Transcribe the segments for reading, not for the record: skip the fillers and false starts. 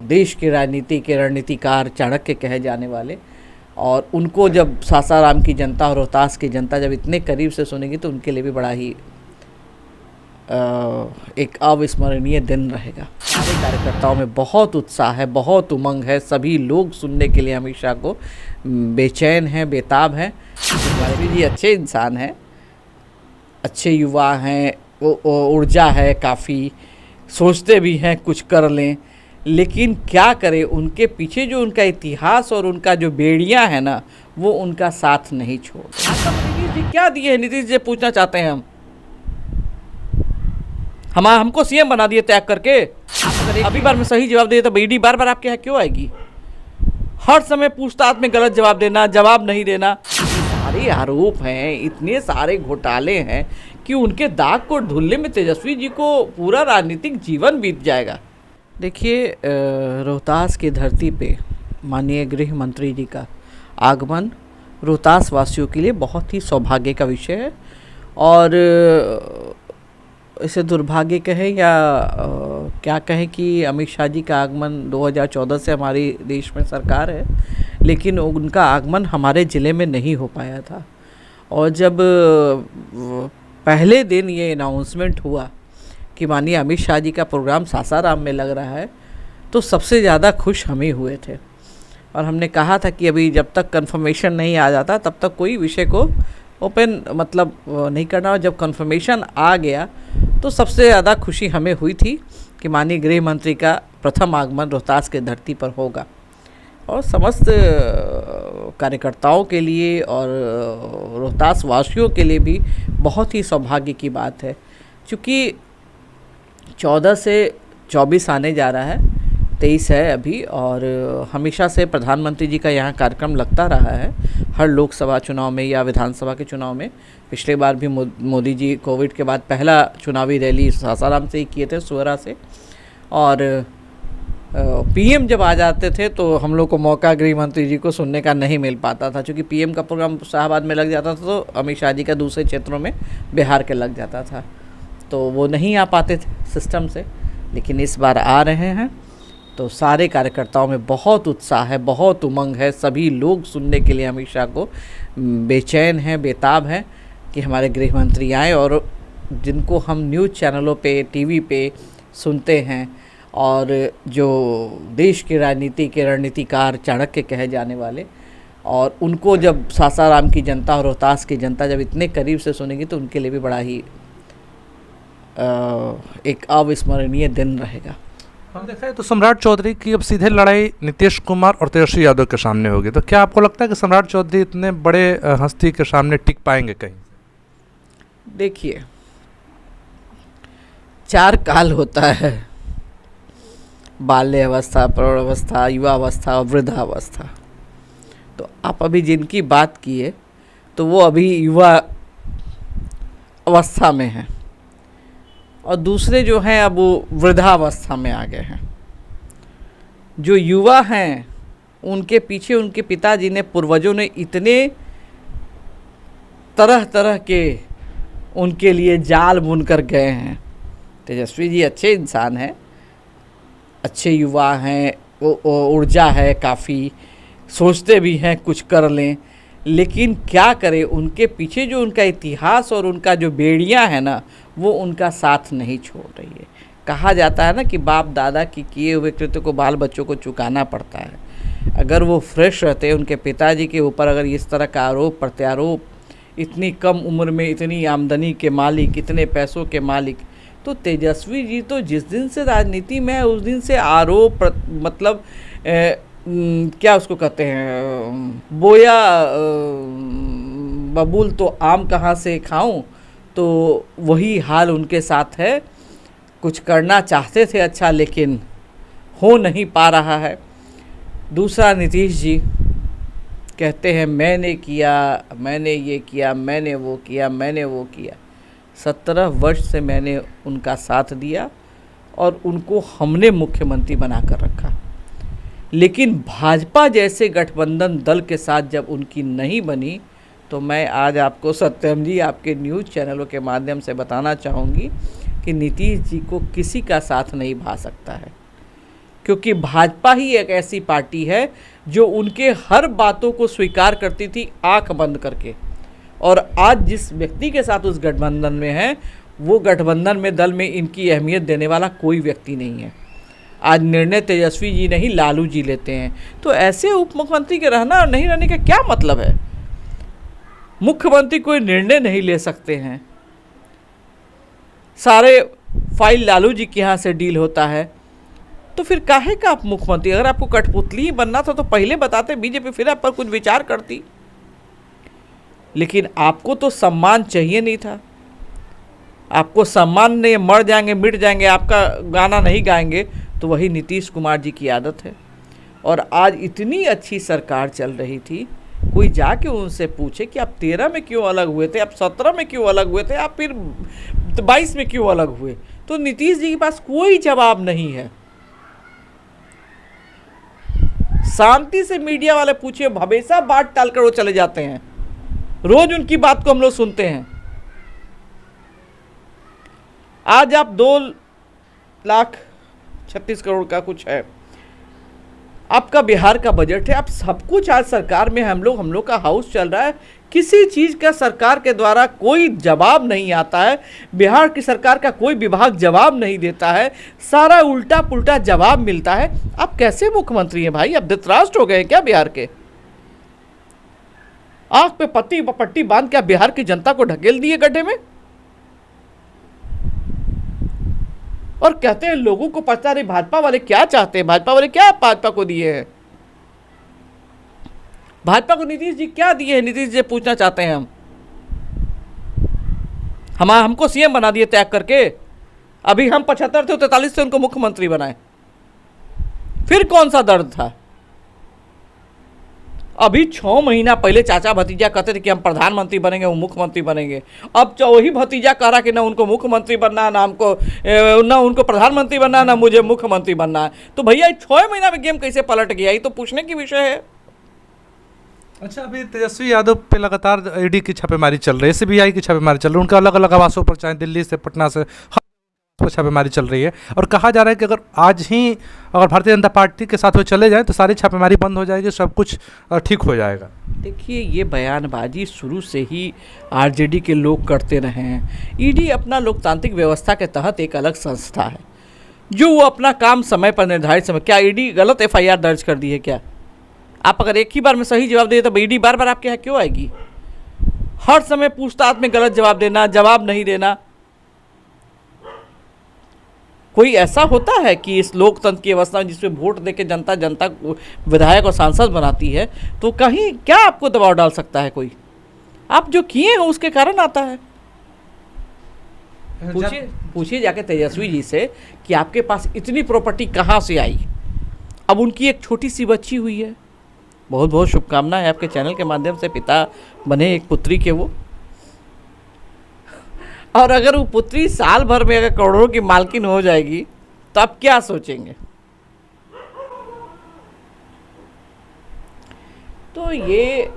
देश के राजनीति के रणनीतिकार चाणक्य कहे जाने वाले, और उनको जब सासाराम की जनता और रोहतास की जनता जब इतने करीब से सुनेगी तो उनके लिए भी बड़ा ही एक अविस्मरणीय दिन रहेगा। सारे कार्यकर्ताओं में बहुत उत्साह है, बहुत उमंग है, सभी लोग सुनने के लिए अमित शाह को बेचैन हैं, बेताब हैं। वाजपेयी जी अच्छे इंसान हैं, अच्छे युवा हैं, ऊर्जा है काफ़ी, सोचते भी हैं कुछ कर लें, लेकिन क्या करें, उनके पीछे जो उनका इतिहास और उनका जो बेड़ियाँ है ना, वो उनका साथ नहीं छोड़। नीतीश जी क्या दिए हैं? नीतीश जी पूछना चाहते हैं हम हमको सीएम बना दिए त्याग करके। अभी बार में सही जवाब दे तो ईडी बार बार आपके यहाँ क्यों आएगी? हर समय पूछताछ में गलत जवाब देना, जवाब नहीं देना, सारे आरोप हैं, इतने सारे घोटाले हैं कि उनके दाग को धुलने में तेजस्वी जी को पूरा राजनीतिक जीवन बीत जाएगा। देखिए, रोहतास की धरती पे माननीय गृह मंत्री जी का आगमन रोहतास वासियों के लिए बहुत ही सौभाग्य का विषय है, और इसे दुर्भाग्य कहें या क्या कहें कि अमित शाह जी का आगमन 2014 से हमारे देश में सरकार है, लेकिन उनका आगमन हमारे ज़िले में नहीं हो पाया था। और जब पहले दिन ये अनाउंसमेंट हुआ कि माननीय अमित शाह जी का प्रोग्राम सासाराम में लग रहा है, तो सबसे ज़्यादा खुश हम ही हुए थे। और हमने कहा था कि अभी जब तक कंफर्मेशन नहीं आ जाता तब तक कोई विषय को ओपन नहीं करना, और जब कंफर्मेशन आ गया तो सबसे ज़्यादा खुशी हमें हुई थी कि माननीय गृह मंत्री का प्रथम आगमन रोहतास के धरती पर होगा। और समस्त कार्यकर्ताओं के लिए और रोहतास वासियों के लिए भी बहुत ही सौभाग्य की बात है, क्योंकि 14 से 24 आने जा रहा है, 23 है अभी, और हमेशा से प्रधानमंत्री जी का यहाँ कार्यक्रम लगता रहा है हर लोकसभा चुनाव में या विधानसभा के चुनाव में। पिछले बार भी मोदी जी कोविड के बाद पहला चुनावी रैली सासाराम से ही किए थे, सोहरा से, और पीएम जब आ जाते थे तो हम लोग को मौका गृह मंत्री जी को सुनने का नहीं मिल पाता था, क्योंकि पीएम का प्रोग्राम शाहबाद में लग जाता था तो अमित शाह जी का दूसरे क्षेत्रों में बिहार के लग जाता था, तो वो नहीं आ पाते थे सिस्टम से। लेकिन इस बार आ रहे हैं तो सारे कार्यकर्ताओं में बहुत उत्साह है, बहुत उमंग है, सभी लोग सुनने के लिए अमित शाह को बेचैन हैं, बेताब हैं कि हमारे गृह मंत्री आए। और जिनको हम न्यूज़ चैनलों पे, टीवी पे सुनते हैं, और जो देश के राजनीति के रणनीतिकार चाणक्य कहे जाने वाले, और उनको जब सासाराम की जनता और रोहतास की जनता जब इतने करीब से सुनेगी तो उनके लिए भी बड़ा ही एक अविस्मरणीय दिन रहेगा। हम देखा है तो सम्राट चौधरी की अब सीधे लड़ाई नीतीश कुमार और तेजस्वी यादव के सामने होगी, तो क्या आपको लगता है कि सम्राट चौधरी इतने बड़े हस्ती के सामने टिक पाएंगे कहीं? देखिए, 4 काल होता है, बाल्य अवस्था, प्रौढ़ अवस्था, युवा अवस्था और वृद्धावस्था। तो आप अभी जिनकी बात किए तो वो अभी युवा अवस्था में हैं, और दूसरे जो हैं अब वो वृद्धावस्था में आ गए हैं। जो युवा हैं उनके पीछे उनके पिताजी ने, पूर्वजों ने इतने तरह तरह के उनके लिए जाल बुनकर गए हैं। तेजस्वी जी अच्छे इंसान हैं, अच्छे युवा हैं, ऊर्जा है काफ़ी, सोचते भी हैं कुछ कर लें, लेकिन क्या करें, उनके पीछे जो उनका इतिहास और उनका जो बेड़ियाँ है ना, वो उनका साथ नहीं छोड़ रही है। कहा जाता है ना कि बाप दादा की किए हुए कृत्य को बाल बच्चों को चुकाना पड़ता है। अगर वो फ्रेश रहते, उनके पिताजी के ऊपर अगर इस तरह का आरोप प्रत्यारोप, इतनी कम उम्र में इतनी आमदनी के मालिक, इतने पैसों के मालिक, तो तेजस्वी जी तो जिस दिन से राजनीति में है उस दिन से आरोप मतलब क्या उसको कहते हैं, बोया बबूल तो आम कहाँ से खाऊं, तो वही हाल उनके साथ है। कुछ करना चाहते थे अच्छा, लेकिन हो नहीं पा रहा है। दूसरा, नीतीश जी कहते हैं मैंने किया, मैंने ये किया, मैंने वो किया, मैंने वो किया। 17 वर्ष से मैंने उनका साथ दिया और उनको हमने मुख्यमंत्री बनाकर रखा, लेकिन भाजपा जैसे गठबंधन दल के साथ जब उनकी नहीं बनी, तो मैं आज आपको सत्यम जी आपके न्यूज़ चैनलों के माध्यम से बताना चाहूँगी कि नीतीश जी को किसी का साथ नहीं भा सकता है। क्योंकि भाजपा ही एक ऐसी पार्टी है जो उनके हर बातों को स्वीकार करती थी आंख बंद करके। और आज जिस व्यक्ति के साथ उस गठबंधन में है, वो गठबंधन में दल में इनकी अहमियत देने वाला कोई व्यक्ति नहीं है। आज निर्णय तेजस्वी जी नहीं लालू जी लेते हैं। तो ऐसे उप मुख्यमंत्री के रहना और नहीं रहने का क्या मतलब है? मुख्यमंत्री कोई निर्णय नहीं ले सकते हैं, सारे फाइल लालू जी के यहाँ से डील होता है, तो फिर काहे का आप मुख्यमंत्री? अगर आपको कठपुतली ही बनना था तो पहले बताते, बीजेपी फिर आप पर कुछ विचार करती। लेकिन आपको तो सम्मान चाहिए नहीं था। आपको सम्मान नहीं, मर जाएंगे मिट जाएंगे, आपका गाना नहीं गाएंगे, तो वही नीतीश कुमार जी की आदत है। और आज इतनी अच्छी सरकार चल रही थी, कोई जाके उनसे पूछे कि आप 13 में क्यों अलग हुए थे, आप 17 में क्यों अलग हुए थे, आप फिर 22 में क्यों अलग हुए, तो नीतीश जी के पास कोई जवाब नहीं है। शांति से मीडिया वाले पूछिए, हमेशा बात टालकर वो चले जाते हैं। रोज उनकी बात को हम लोग सुनते हैं। आज आप 2,36 करोड़ का कुछ है आपका बिहार का बजट है, आप सब कुछ आज सरकार में हम लोग का हाउस चल रहा है, किसी चीज़ का सरकार के द्वारा कोई जवाब नहीं आता है। बिहार की सरकार का कोई विभाग जवाब नहीं देता है, सारा उल्टा पुल्टा जवाब मिलता है। आप कैसे मुख्यमंत्री हैं भाई? आप धृतराष्ट्र हो गए क्या बिहार के? आंख पे पट्टी बांध के बिहार की जनता को ढकेल दिए गड्ढे में, और कहते हैं लोगों को पता नहीं भाजपा वाले क्या चाहते हैं, भाजपा वाले क्या भाजपा को दिए हैं, भाजपा को नीतीश जी क्या दिए हैं? नीतीश जी पूछना चाहते हैं हम हमको सीएम बना दिए त्याग करके। अभी हम 75 थे, 43 से उनको मुख्यमंत्री बनाए, फिर कौन सा दर्द था? अभी 6 महीना पहले चाचा भतीजा कहते थे कि हम प्रधानमंत्री बनेंगे, वो मुख्यमंत्री बनेंगे। अब वही भतीजा कह रहा कि ना उनको मुख्यमंत्री बनना है, ना उनको प्रधानमंत्री बनना है, ना मुझे मुख्यमंत्री बनना है। तो भैया 6 महीना में गेम कैसे पलट गया? ये तो पूछने की विषय है। अच्छा, अभी तेजस्वी यादव पे लगातार ईडी की छापेमारी चल रही है, सीबीआई की छापेमारी चल रही है, उनके अलग अलग आवासों पर, चाहे दिल्ली से पटना से, पर छापेमारी चल रही है। और कहा जा रहा है कि अगर आज ही अगर भारतीय जनता पार्टी के साथ वो चले जाएं तो सारी छापेमारी बंद हो जाएगी, सब कुछ ठीक हो जाएगा। देखिए, ये बयानबाजी शुरू से ही आरजेडी के लोग करते रहे हैं। ईडी अपना लोकतांत्रिक व्यवस्था के तहत एक अलग संस्था है जो वो अपना काम समय पर निर्धारित समय। क्या ईडी गलत एफआईआर दर्ज कर दी है क्या? आप अगर एक ही बार में सही जवाब दे तो ईडी बार बार आपके यहाँ क्यों आएगी? हर समय पूछताछ में गलत जवाब देना, जवाब नहीं देना, कोई ऐसा होता है कि इस लोकतंत्र की व्यवस्था में जिसमें वोट देके जनता को विधायक और सांसद बनाती है, तो कहीं क्या आपको दबाव डाल सकता है कोई? आप जो किए हैं उसके कारण आता है। पूछिए जाके तेजस्वी जी से कि आपके पास इतनी प्रॉपर्टी कहाँ से आई? अब उनकी एक छोटी सी बच्ची हुई है, बहुत बहुत शुभकामनाएं है आपके चैनल के माध्यम से, पिता बने एक पुत्री के वो। और अगर वो पुत्री साल भर में अगर करोड़ों की मालकिन हो जाएगी तो आप क्या सोचेंगे? तो ये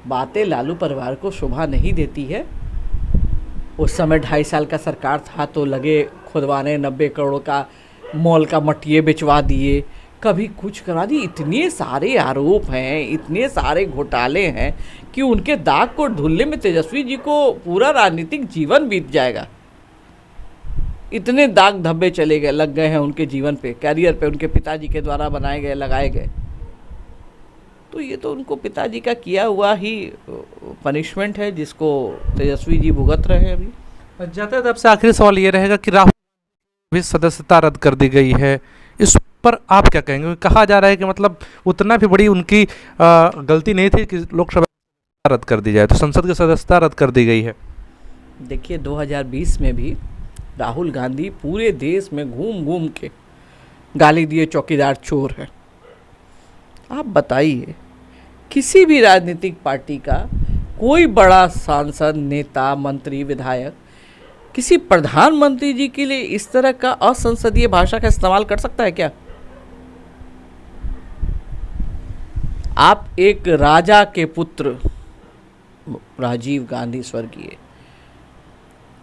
बातें लालू परिवार को शोभा नहीं देती है। उस समय 2.5 साल का सरकार था तो लगे खुदवाने, 90 करोड़ का मॉल का मटिये बिचवा दिए, कभी कुछ करा दी। इतने सारे आरोप हैं, इतने सारे घोटाले हैं कि उनके दाग को धुलने में तेजस्वी जी को पूरा राजनीतिक जीवन बीत जाएगा। इतने दाग धब्बे चले गए, लग गए हैं उनके जीवन पे, कैरियर पे, उनके पिताजी के द्वारा बनाए गए, लगाए गए। तो ये तो उनको पिताजी का किया हुआ ही पनिशमेंट है जिसको तेजस्वी जी भुगत रहे हैं अभी। जाते तब से आखिरी सवाल ये रहेगा कि राहुल भी सदस्यता रद्द कर दी गई है, इस पर आप क्या कहेंगे? कहा जा रहा है कि मतलब उतना भी बड़ी उनकी गलती नहीं थी कि लोकसभा रद्द कर दी जाए, तो संसद की सदस्यता रद्द कर दी गई है। देखिए, 2020 में भी राहुल गांधी पूरे देश में घूम घूम के गाली दिए चौकीदार चोर है। आप बताइए, किसी भी राजनीतिक पार्टी का कोई बड़ा सांसद, नेता, मंत्री, विधायक किसी प्रधानमंत्री जी के लिए इस तरह का असंसदीय भाषा का इस्तेमाल कर सकता है क्या? आप एक राजा के पुत्र राजीव गांधी स्वर्गीय,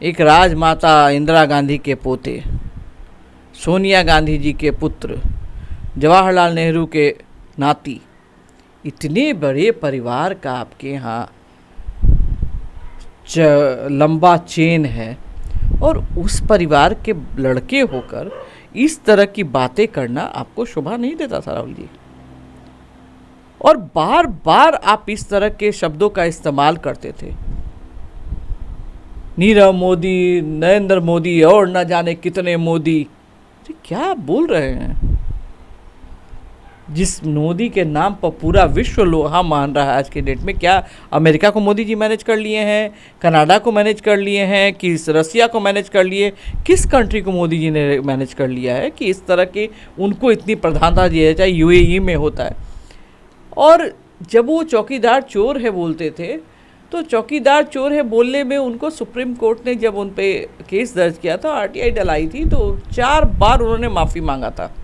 एक राजमाता इंदिरा गांधी के पोते, सोनिया गांधी जी के पुत्र, जवाहरलाल नेहरू के नाती, इतने बड़े परिवार का आपके यहाँ लंबा चेन है, और उस परिवार के लड़के होकर इस तरह की बातें करना आपको शोभा नहीं देता था राहुल जी। और बार बार आप इस तरह के शब्दों का इस्तेमाल करते थे, नीरव मोदी, नरेंद्र मोदी और न जाने कितने मोदी। क्या आप बोल रहे हैं? जिस मोदी के नाम पर पूरा विश्व लोहा मान रहा है आज के डेट में, क्या अमेरिका को मोदी जी मैनेज कर लिए हैं, कनाडा को मैनेज कर लिए हैं, कि रसिया को मैनेज कर लिए? किस कंट्री को मोदी जी ने मैनेज कर लिया है कि इस तरह की उनको इतनी प्रधानता दी है? चाहे यूएई में होता है। और जब वो चौकीदार चोर है बोलते थे, तो चौकीदार चोर है बोलने में उनको सुप्रीम कोर्ट ने जब उन पे केस दर्ज किया था, आरटीआई डलाई थी, तो 4 बार उन्होंने माफ़ी मांगा था,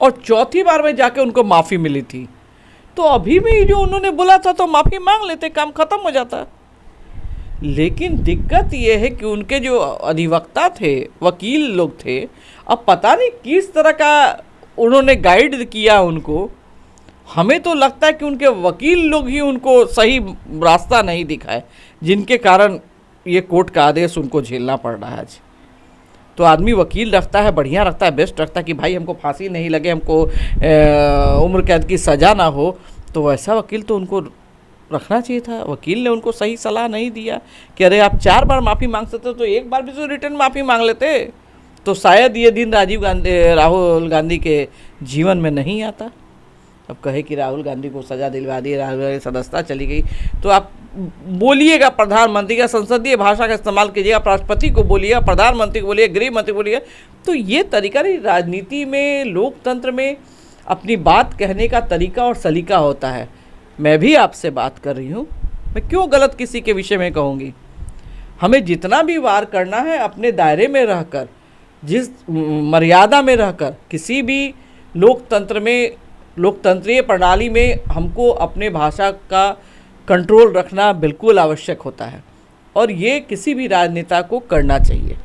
और चौथी बार में जाके उनको माफ़ी मिली थी। तो अभी भी जो उन्होंने बोला था तो माफ़ी मांग लेते, काम ख़त्म हो जाता। लेकिन दिक्कत ये है कि उनके जो अधिवक्ता थे, वकील लोग थे, अब पता नहीं किस तरह का उन्होंने गाइड किया उनको। हमें तो लगता है कि उनके वकील लोग ही उनको सही रास्ता नहीं दिखाए, जिनके कारण ये कोर्ट का आदेश उनको झेलना पड़ रहा है आज। तो आदमी वकील रखता है, बढ़िया रखता है, बेस्ट रखता है कि भाई हमको फांसी नहीं लगे, हमको उम्र कैद की सज़ा ना हो, तो वैसा वकील तो उनको रखना चाहिए था। वकील ने उनको सही सलाह नहीं दिया कि अरे आप 4 बार माफ़ी मांग सकते तो एक बार भी तो रिटर्न माफ़ी मांग लेते, तो शायद ये दिन राहुल गांधी के जीवन में नहीं आता। अब कहे कि राहुल गांधी को सज़ा दिलवा दी, राहुल गांधी सदस्यता चली गई, तो आप बोलिएगा प्रधानमंत्री का संसदीय भाषा का इस्तेमाल कीजिएगा, राष्ट्रपति को बोलिएगा, प्रधानमंत्री को बोलिए, गृह मंत्री को बोलिए। तो ये तरीका नहीं, राजनीति में, लोकतंत्र में अपनी बात कहने का तरीका और सलीका होता है। मैं भी आपसे बात कर रही हूँ, मैं क्यों गलत किसी के विषय में कहूँगी? हमें जितना भी वार करना है अपने दायरे में रहकर, जिस मर्यादा में रहकर, किसी भी लोकतंत्र में, लोकतंत्रीय प्रणाली में हमको अपने भाषा का कंट्रोल रखना बिल्कुल आवश्यक होता है, और ये किसी भी राजनेता को करना चाहिए।